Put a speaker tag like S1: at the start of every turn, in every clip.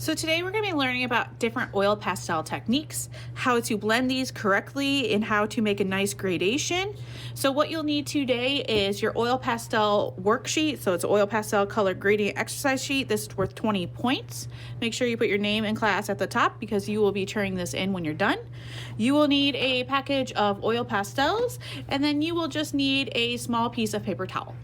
S1: So today we're going to be learning about different oil pastel techniques, how to blend these correctly, and how to make a nice gradation. So what you'll need today is your oil pastel worksheet. So it's an oil pastel color gradient exercise sheet. This is worth 20 points. Make sure you put your name and class at the top because you will be turning this in when you're done. You will need a package of oil pastels, and then you will just need a small piece of paper towel.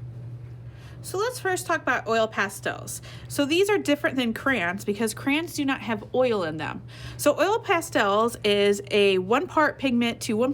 S1: So let's first talk about oil pastels. So these are different than crayons because crayons do not have oil in them. So oil pastels is a 1 part pigment to 1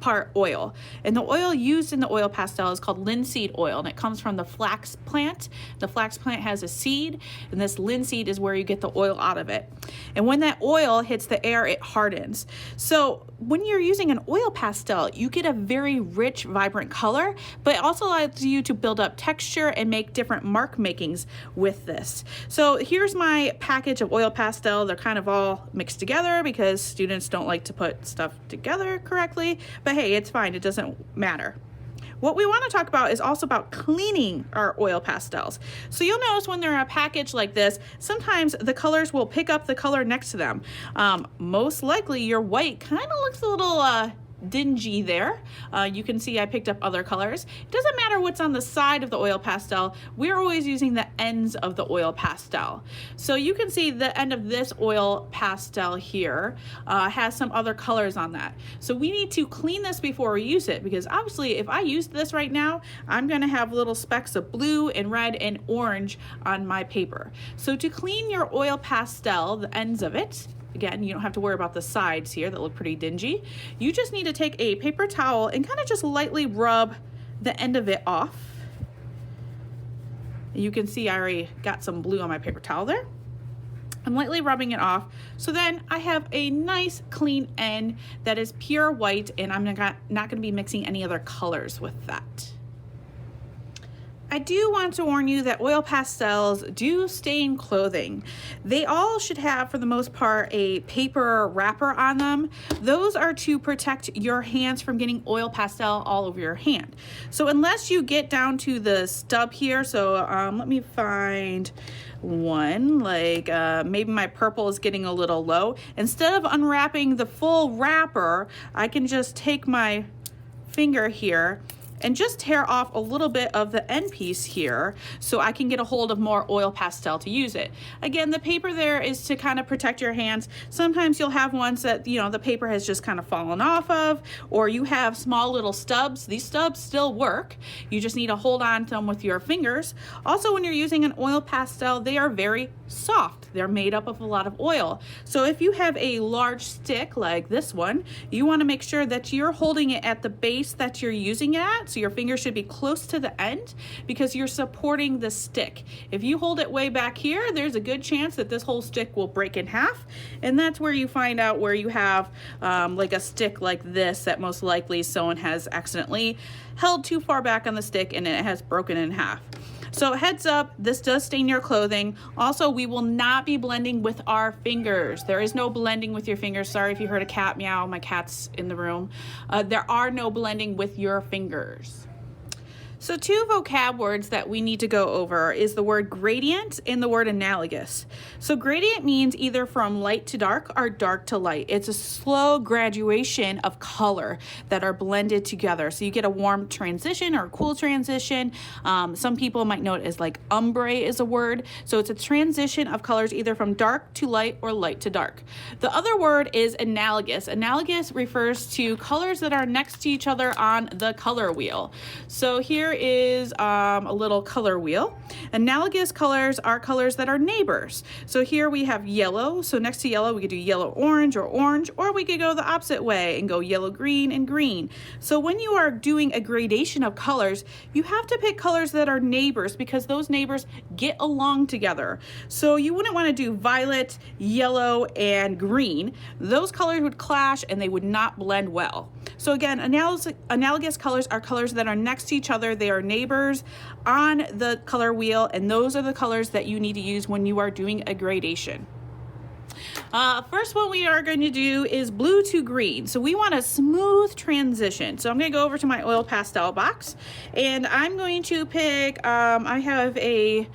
S1: part oil. And the oil used in the oil pastel is called linseed oil, and it comes from the flax plant. The flax plant has a seed, and this linseed is where you get the oil out of it. And when that oil hits the air, it hardens. So when you're using an oil pastel, you get a very rich, vibrant color, but it also allows you to build up texture and make different mark makings with this. So here's my package of oil pastel. They're kind of all mixed together because students don't like to put stuff together correctly, but hey, it's fine, it doesn't matter. What we want to talk about is also about cleaning our oil pastels. So you'll notice when they're in a package like this, sometimes the colors will pick up the color next to them. Most likely your white kind of looks a little dingy there. You can see I picked up other colors. It doesn't matter what's on the side of the oil pastel. We're always using the ends of the oil pastel. So you can see the end of this oil pastel here has some other colors on that. So we need to clean this before we use it, because obviously if I use this right now, I'm going to have little specks of blue and red and orange on my paper. So to clean your oil pastel, the ends of it, again, you don't have to worry about the sides here that look pretty dingy. You just need to take a paper towel and kind of just lightly rub the end of it off. You can see I already got some blue on my paper towel there. I'm lightly rubbing it off. So then I have a nice clean end that is pure white, and I'm not going to be mixing any other colors with that. I do want to warn you that oil pastels do stain clothing. They all should have, for the most part, a paper wrapper on them. Those are to protect your hands from getting oil pastel all over your hand. So unless you get down to the stub here, so let me find one, like maybe my purple is getting a little low. Instead of unwrapping the full wrapper, I can just take my finger here and just tear off a little bit of the end piece here so I can get a hold of more oil pastel to use it. Again, the paper there is to kind of protect your hands. Sometimes you'll have ones that, you know, the paper has just kind of fallen off of, or you have small little stubs. These stubs still work. You just need to hold on to them with your fingers. Also, when you're using an oil pastel, they are very soft. They're made up of a lot of oil. So if you have a large stick like this one, you want to make sure that you're holding it at the base that you're using it at. So your finger should be close to the end because you're supporting the stick. If you hold it way back here, there's a good chance that this whole stick will break in half. And that's where you find out where you have like a stick like this that most likely someone has accidentally held too far back on the stick and it has broken in half. So heads up, this does stain your clothing. Also, we will not be blending with our fingers. There is no blending with your fingers. Sorry if you heard a cat meow, my cat's in the room. There are no blending with your fingers. So 2 vocab words that we need to go over is the word gradient and the word analogous. So gradient means either from light to dark or dark to light. It's a slow graduation of color that are blended together. So you get a warm transition or a cool transition. Some people might know it as like ombre is a word. So it's a transition of colors either from dark to light or light to dark. The other word is analogous. Analogous refers to colors that are next to each other on the color wheel. So here is a little color wheel. Analogous colors are colors that are neighbors. So here we have yellow. So next to yellow, we could do yellow orange, or we could go the opposite way and go yellow green and green. So when you are doing a gradation of colors, you have to pick colors that are neighbors because those neighbors get along together. So you wouldn't want to do violet, yellow, and green. Those colors would clash and they would not blend well. So again, analogous colors are colors that are next to each other. They are neighbors on the color wheel, and those are the colors that you need to use when you are doing a gradation. First one we are going to do is blue to green. So we want a smooth transition. So I'm going to go over to my oil pastel box, and I'm going to pick, I have a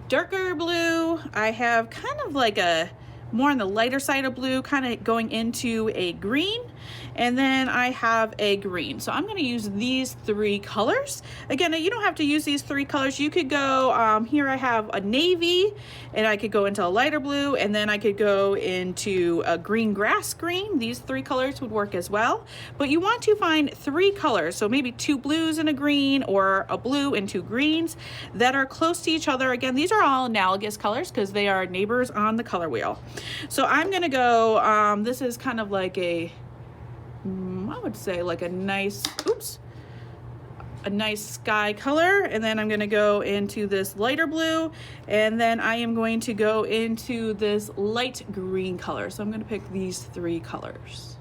S1: darker blue. I have kind of like a more on the lighter side of blue, kind of going into a green, and then I have a green. So I'm going to use these 3 colors. Again, you don't have to use these 3 colors. You could go, here I have a navy, and I could go into a lighter blue, and then I could go into a green grass green. These 3 colors would work as well. But you want to find 3 colors, so maybe 2 blues and a green, or a blue and 2 greens that are close to each other. Again, these are all analogous colors because they are neighbors on the color wheel. So I'm gonna go, this is kind of like a, I would say like a nice, a nice sky color, and then I'm gonna go into this lighter blue, and then I am going to go into this light green color. So I'm gonna pick these 3 colors.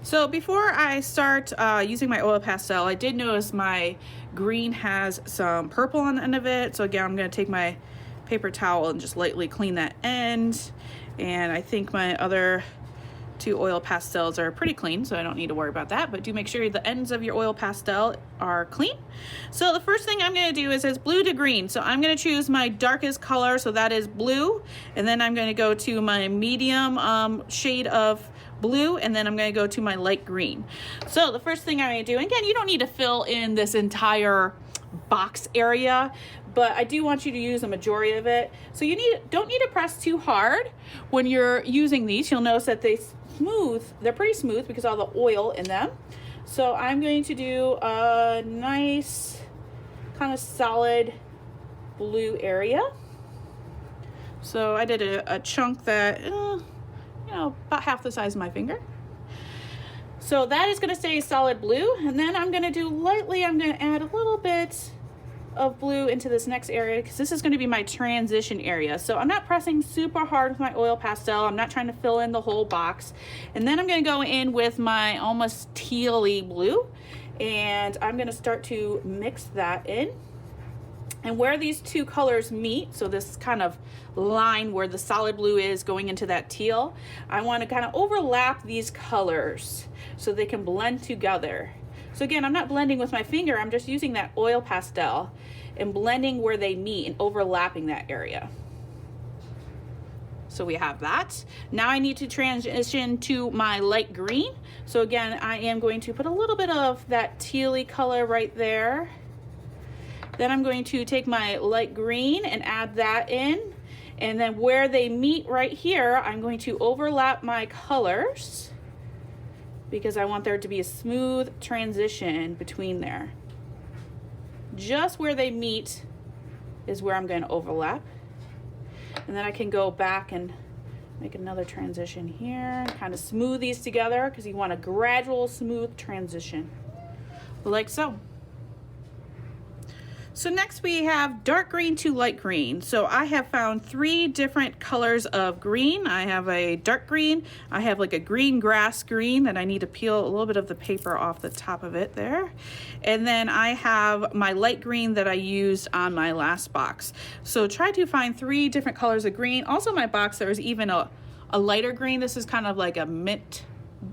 S1: So before I start using my oil pastel, I did notice my green has some purple on the end of it. So again, I'm gonna take my paper towel and just lightly clean that end. And I think my other 2 oil pastels are pretty clean, so I don't need to worry about that, but do make sure the ends of your oil pastel are clean. So the first thing I'm gonna do is it's blue to green. So I'm gonna choose my darkest color, so that is blue, and then I'm gonna go to my medium shade of blue, and then I'm gonna go to my light green. So the first thing I'm gonna do, again, you don't need to fill in this entire box area, but I do want you to use a majority of it. So you don't need to press too hard when you're using these. You'll notice that they're pretty smooth because of all the oil in them. So I'm going to do a nice kind of solid blue area. So I did a chunk that, you know, about half the size of my finger. So that is going to stay solid blue, and then I'm going to do lightly, I'm going to add a little bit of blue into this next area because this is going to be my transition area. So I'm not pressing super hard with my oil pastel. I'm not trying to fill in the whole box. And then I'm going to go in with my almost tealy blue, and I'm going to start to mix that in. And where these 2 colors meet, so this kind of line where the solid blue is going into that teal, I want to kind of overlap these colors so they can blend together. So again, I'm not blending with my finger, I'm just using that oil pastel and blending where they meet and overlapping that area. So we have that. Now I need to transition to my light green. So again, I am going to put a little bit of that tealy color right there. Then I'm going to take my light green and add that in. And then where they meet right here, I'm going to overlap my colors because I want there to be a smooth transition between there. Just where they meet is where I'm going to overlap. And then I can go back and make another transition here and kind of smooth these together because you want a gradual smooth transition like so. So next we have dark green to light green. So I have found 3 different colors of green. I have a dark green, I have like a green grass green that I need to peel a little bit of the paper off the top of it there. And then I have my light green that I used on my last box. So try to find 3 different colors of green. Also my box, there's even a lighter green. This is kind of like a mint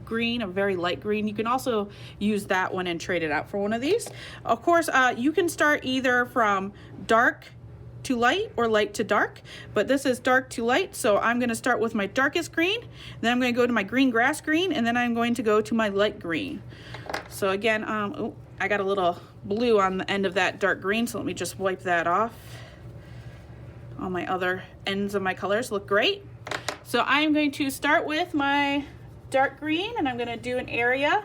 S1: green, a very light green. You can also use that one and trade it out for one of these. Of course, you can start either from dark to light or light to dark, but this is dark to light, so I'm going to start with my darkest green, then I'm going to go to my green grass green, and then I'm going to go to my light green. So again, I got a little blue on the end of that dark green, so let me just wipe that off. All my other ends of my colors look great. So I'm going to start with my dark green, and I'm going to do an area,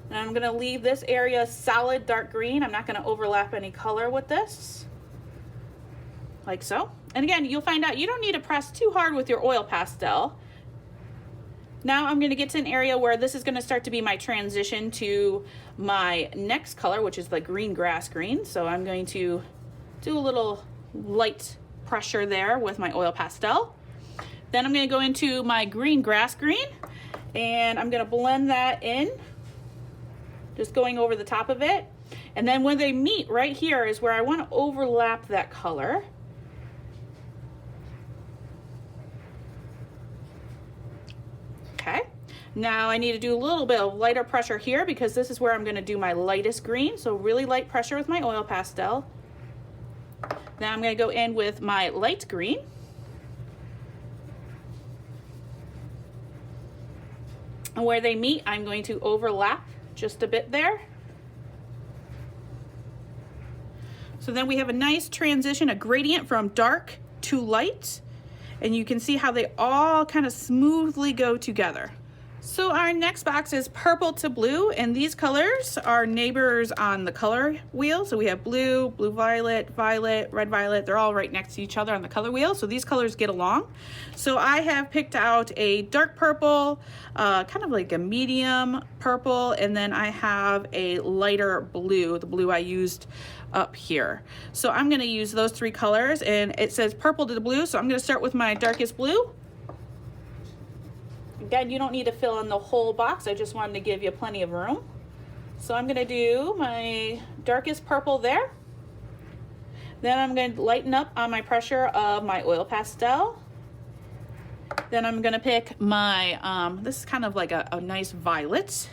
S1: and I'm going to leave this area solid dark green. I'm not going to overlap any color with this, like so. And again, you'll find out you don't need to press too hard with your oil pastel. Now I'm going to get to an area where this is going to start to be my transition to my next color, which is the green grass green. So I'm going to do a little light pressure there with my oil pastel. Then I'm going to go into my green grass green, and I'm going to blend that in, just going over the top of it. And then when they meet right here is where I want to overlap that color. Okay, now I need to do a little bit of lighter pressure here because this is where I'm going to do my lightest green. So really light pressure with my oil pastel. Now I'm going to go in with my light green. And where they meet, I'm going to overlap just a bit there. So then we have a nice transition, a gradient from dark to light. And you can see how they all kind of smoothly go together. So our next box is purple to blue, and these colors are neighbors on the color wheel. So we have blue, blue violet, violet, red violet. They're all right next to each other on the color wheel. So these colors get along. So I have picked out a dark purple, kind of like a medium purple, and then I have a lighter blue, the blue I used up here. So I'm gonna use those three colors, and it says purple to the blue. So I'm gonna start with my darkest blue. Again, you don't need to fill in the whole box. I just wanted to give you plenty of room. So I'm gonna do my darkest purple there. Then I'm going to lighten up on my pressure of my oil pastel. Then I'm gonna pick my, this is kind of like a nice violet.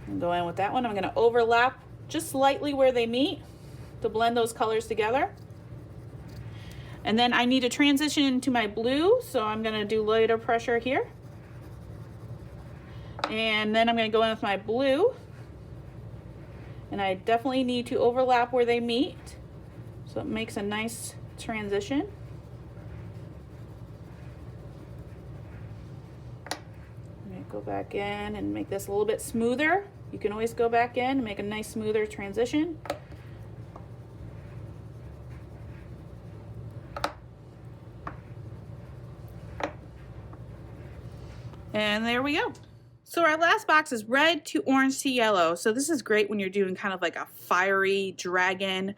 S1: And go in with that one. I'm gonna overlap just slightly where they meet to blend those colors together. And then I need to transition into my blue, so I'm gonna do lighter pressure here. And then I'm gonna go in with my blue. And I definitely need to overlap where they meet, so it makes a nice transition. I'm gonna go back in and make this a little bit smoother. You can always go back in and make a nice smoother transition. And there we go. So our last box is red to orange to yellow. So this is great when you're doing kind of like a fiery dragon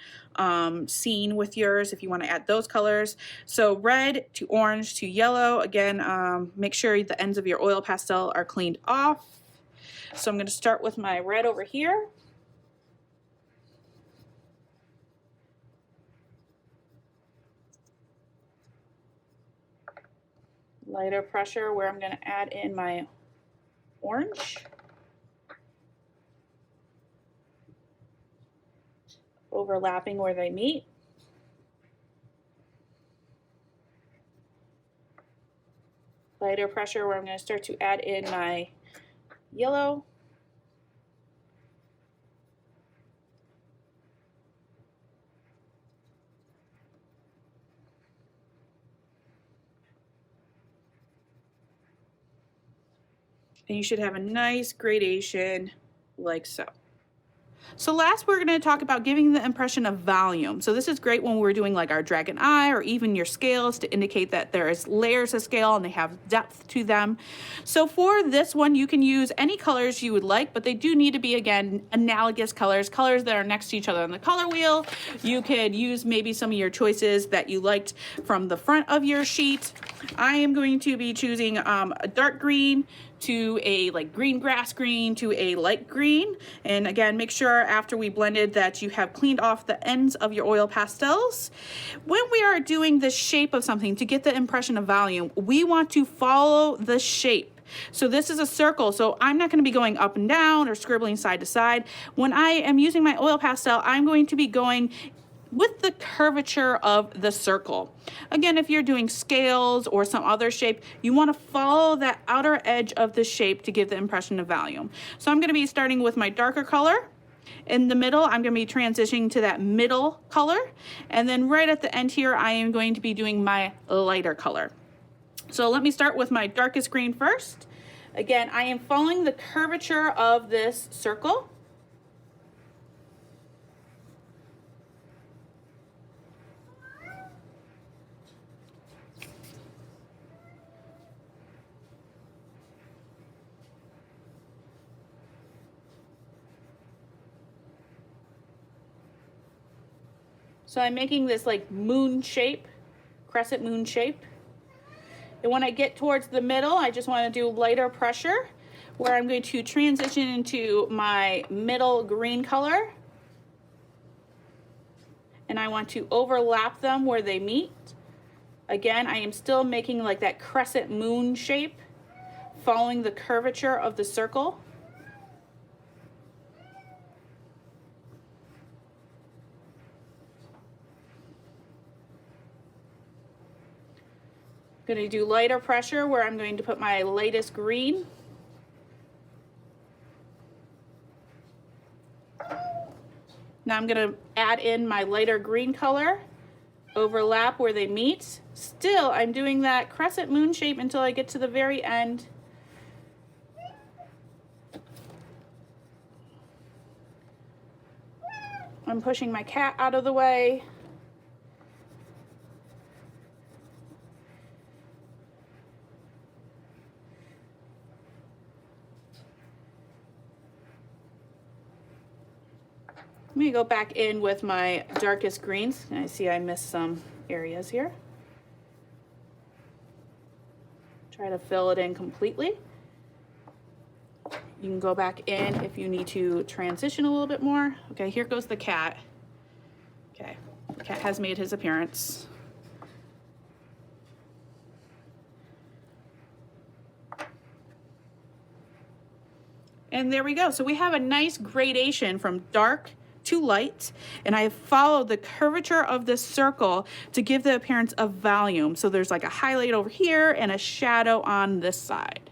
S1: scene with yours, if you want to add those colors. So red to orange to yellow. Again, make sure the ends of your oil pastel are cleaned off. So I'm going to start with my red over here. Lighter pressure where I'm going to add in my orange. Overlapping where they meet. Lighter pressure where I'm going to start to add in my yellow. And you should have a nice gradation like so. So last, we're going to talk about giving the impression of volume. So this is great when we're doing like our dragon eye or even your scales to indicate that there is layers of scale and they have depth to them. So for this one, you can use any colors you would like, but they do need to be, again, analogous colors, colors that are next to each other on the color wheel. You could use maybe some of your choices that you liked from the front of your sheet. I am going to be choosing a dark green to a like green grass green to a light green. And again, make sure after we blended that you have cleaned off the ends of your oil pastels. When we are doing the shape of something to get the impression of volume, we want to follow the shape. So this is a circle, so I'm not going to be going up and down or scribbling side to side. When I am using my oil pastel, I'm going to be going with the curvature of the circle. Again, if you're doing scales or some other shape, you want to follow that outer edge of the shape to give the impression of volume. So I'm going to be starting with my darker color. In the middle, I'm going to be transitioning to that middle color. And then right at the end here, I am going to be doing my lighter color. So let me start with my darkest green first. Again, I am following the curvature of this circle. So I'm making this like moon shape, crescent moon shape. And when I get towards the middle, I just want to do lighter pressure where I'm going to transition into my middle green color. And I want to overlap them where they meet. Again, I am still making like that crescent moon shape, following the curvature of the circle. going to do lighter pressure where I'm going to put my lightest green. Now I'm going to add in my lighter green color, overlap where they meet. Still, I'm doing that crescent moon shape until I get to the very end. I'm pushing my cat out of the way. Let me go back in with my darkest greens. I see I missed some areas here. Try to fill it in completely. You can go back in if you need to transition a little bit more. Okay, here goes the cat. Okay, the cat has made his appearance. And there we go. So we have a nice gradation from dark to light, and I have followed the curvature of this circle to give the appearance of volume. So there's like a highlight over here and a shadow on this side.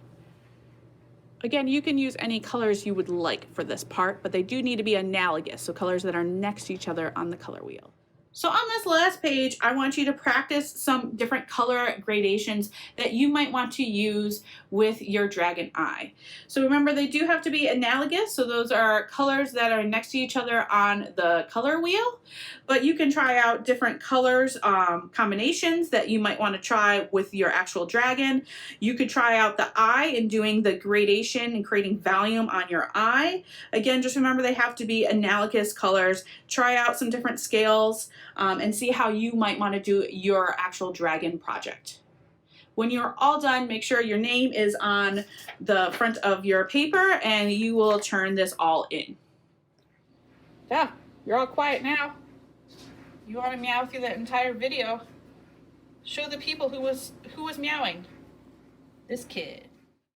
S1: Again, you can use any colors you would like for this part, but they do need to be analogous, so colors that are next to each other on the color wheel. So on this last page, I want you to practice some different color gradations that you might want to use with your dragon eye. So remember, they do have to be analogous, so those are colors that are next to each other on the color wheel, but you can try out different colors, combinations that you might want to try with your actual dragon. You could try out the eye and doing the gradation and creating volume on your eye. Again, just remember they have to be analogous colors. Try out some different scales and see how you might want to do your actual dragon project. When you're all done, make sure your name is on the front of your paper and you will turn this all in. Yeah, you're all quiet now. You want to meow through the entire video. Show the people who was meowing. This kid.